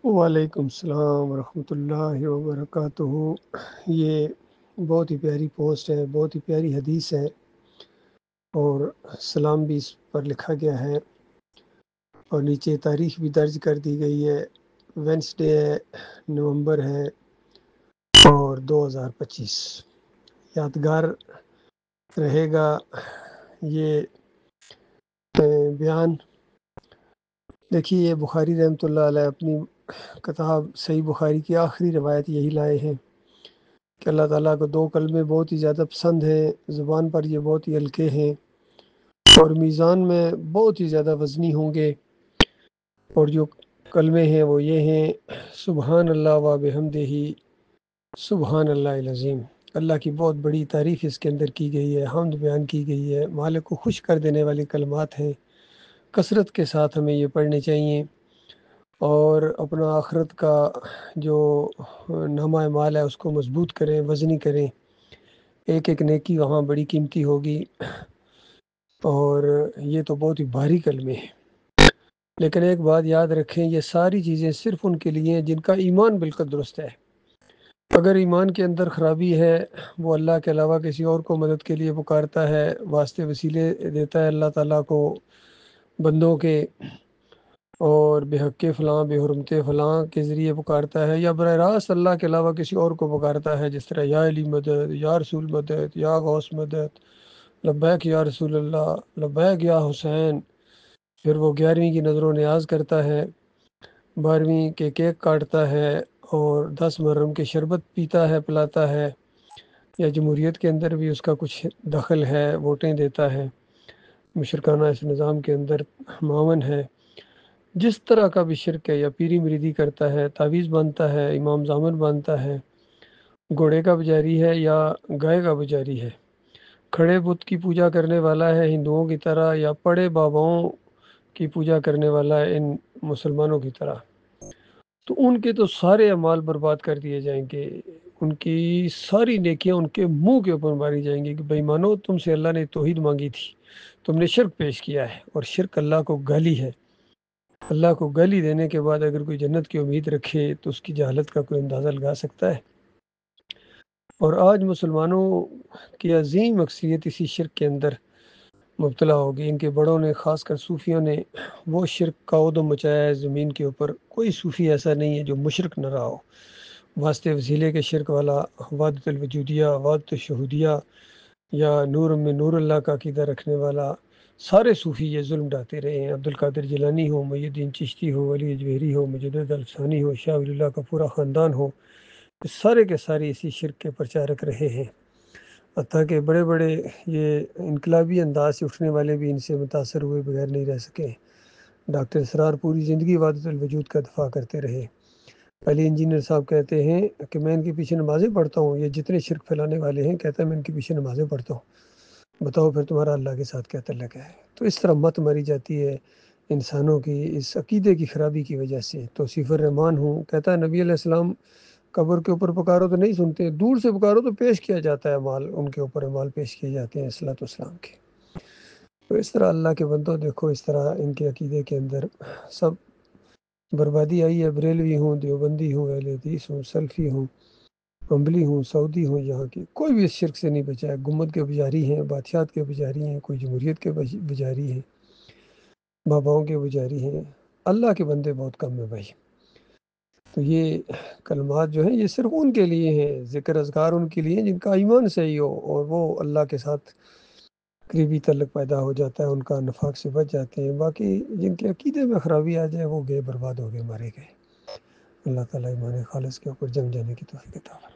وعلیکم السلام ورحمۃ اللہ وبرکاتہ۔ یہ بہت ہی پیاری پوسٹ ہے، بہت ہی پیاری حدیث ہے، اور سلام بھی اس پر لکھا گیا ہے، اور نیچے تاریخ بھی درج کر دی گئی ہے۔ وینسڈے ہے، نومبر ہے، اور 2025 یادگار رہے گا یہ بیان۔ دیکھیے، یہ بخاری رحمۃ اللہ علیہ اپنی کتاب صحیح بخاری کی آخری روایت یہی لائے ہیں کہ اللہ تعالیٰ کو 2 کلمے بہت ہی زیادہ پسند ہیں، زبان پر یہ بہت ہی ہلکے ہیں، اور میزان میں بہت ہی زیادہ وزنی ہوں گے۔ اور جو کلمے ہیں وہ یہ ہیں: سبحان اللہ و بحمدہ، سبحان اللہ العظیم۔ اللہ کی بہت بڑی تعریف اس کے اندر کی گئی ہے، حمد بیان کی گئی ہے، مالک کو خوش کر دینے والی کلمات ہیں۔ کثرت کے ساتھ ہمیں یہ پڑھنے چاہیے، اور اپنا آخرت کا جو نامہ اعمال ہے اس کو مضبوط کریں، وزنی کریں۔ ایک ایک نیکی وہاں بڑی قیمتی ہوگی، اور یہ تو بہت ہی بھاری کلمے ہیں۔ لیکن ایک بات یاد رکھیں، یہ ساری چیزیں صرف ان کے لیے ہیں جن کا ایمان بالکل درست ہے۔ اگر ایمان کے اندر خرابی ہے، وہ اللہ کے علاوہ کسی اور کو مدد کے لیے پکارتا ہے، واسطے وسیلے دیتا ہے اللہ تعالیٰ کو بندوں کے، اور بے حق فلاں بے حرمت فلاں کے ذریعے پکارتا ہے، یا براہ راست اللہ کے علاوہ کسی اور کو پکارتا ہے، جس طرح یا علی مدد، یا رسول مدد، یا غوث مدد، لبیک یا رسول اللہ، لبیک یا حسین۔ پھر وہ 11ویں کی نظر و نیاز کرتا ہے، 12ویں کے کیک کاٹتا ہے، اور 10 محرم کے شربت پیتا ہے، پلاتا ہے، یا جمہوریت کے اندر بھی اس کا کچھ دخل ہے، ووٹیں دیتا ہے، مشرکانہ اس نظام کے اندر معاون ہے۔ جس طرح کا بھی شرک ہے، یا پیری مریدی کرتا ہے، تعویذ باندھتا ہے، امام زامن باندھتا ہے، گھوڑے کا پجاری ہے یا گائے کا پجاری ہے، کھڑے بت کی پوجا کرنے والا ہے ہندوؤں کی طرح، یا پڑے باباؤں کی پوجا کرنے والا ہے ان مسلمانوں کی طرح، تو ان کے تو سارے اعمال برباد کر دیے جائیں گے، ان کی ساری نیکیاں ان کے منہ کے اوپر ماری جائیں گی کہ بھائی مانو، تم سے اللہ نے توحید مانگی تھی، تم نے شرک پیش کیا ہے، اور شرک اللہ کو گالی ہے۔ اللہ کو گالی دینے کے بعد اگر کوئی جنت کی امید رکھے تو اس کی جہالت کا کوئی اندازہ لگا سکتا ہے؟ اور آج مسلمانوں کی عظیم اکثریت اسی شرک کے اندر مبتلا ہوگی۔ ان کے بڑوں نے، خاص کر صوفیوں نے، وہ شرک کا عدم مچایا ہے زمین کے اوپر۔ کوئی صوفی ایسا نہیں ہے جو مشرک نہ رہا ہو۔ واسطے وسیلے کے شرک والا، وحدت الوجودیہ، وحدت الشہودیہ، یا نور میں نور اللہ کا عقیدہ رکھنے والا، سارے صوفی یہ ظلم ڈھاتے رہے ہیں۔ عبد القادر جیلانی ہو، محی الدین چشتی ہو، ولی اجویری ہو، مجدد الفسانی ہو، شاہ ولی اللہ کا پورا خاندان ہو، سارے کے سارے اسی شرک کے پرچارک رہے ہیں۔ حتیٰ کہ بڑے بڑے یہ انقلابی انداز سے اٹھنے والے بھی ان سے متاثر ہوئے بغیر نہیں رہ سکے۔ ڈاکٹر اسرار پوری زندگی وحدت الوجود کا دفاع کرتے رہے۔ علی انجینئر صاحب کہتے ہیں کہ میں ان کے پیچھے نمازیں پڑھتا ہوں، یہ جتنے شرک پھیلانے والے ہیں، کہتا ہے میں ان کے پیچھے نمازیں پڑھتا ہوں، بتاؤ پھر تمہارا اللہ کے ساتھ کیا تعلق ہے؟ تو اس طرح مت مری جاتی ہے انسانوں کی اس عقیدے کی خرابی کی وجہ سے۔ توصیف الرحمان ہوں، کہتا ہے نبی علیہ السلام قبر کے اوپر پکارو تو نہیں سنتے، دور سے پکارو تو پیش کیا جاتا ہے مال، ان کے اوپر مال پیش کیے جاتے ہیں الصلوۃ والسلام کے۔ تو اس طرح اللہ کے بندوں، دیکھو اس طرح ان کے عقیدے کے اندر سب بربادی آئی ہے۔ بریلوی ہوں، دیوبندی ہوں، اہل حدیث ہوں، سلفی ہوں، امبلی ہوں، سعودی ہوں، یہاں کی کوئی بھی اس شرک سے نہیں بچا ہے۔ گنبد کے پجاری ہیں، بادشاہت کے پجاری ہیں، کوئی جمہوریت کے پجاری ہیں، باباؤں کے پجاری ہیں۔ اللہ کے بندے بہت کم ہیں بھائی۔ تو یہ کلمات جو ہیں یہ صرف ان کے لیے ہیں، ذکر اذکار ان کے لیے ہیں جن کا ایمان صحیح ہو، اور وہ اللہ کے ساتھ قریبی تعلق پیدا ہو جاتا ہے، ان کا نفاق سے بچ جاتے ہیں۔ باقی جن کے عقیدے میں خرابی آ جائے وہ گئے، برباد ہو گئے، مارے گئے۔ اللہ تعالیٰ ایمان خالص کے اوپر جم جانے کی توفیق عطا فرمائے۔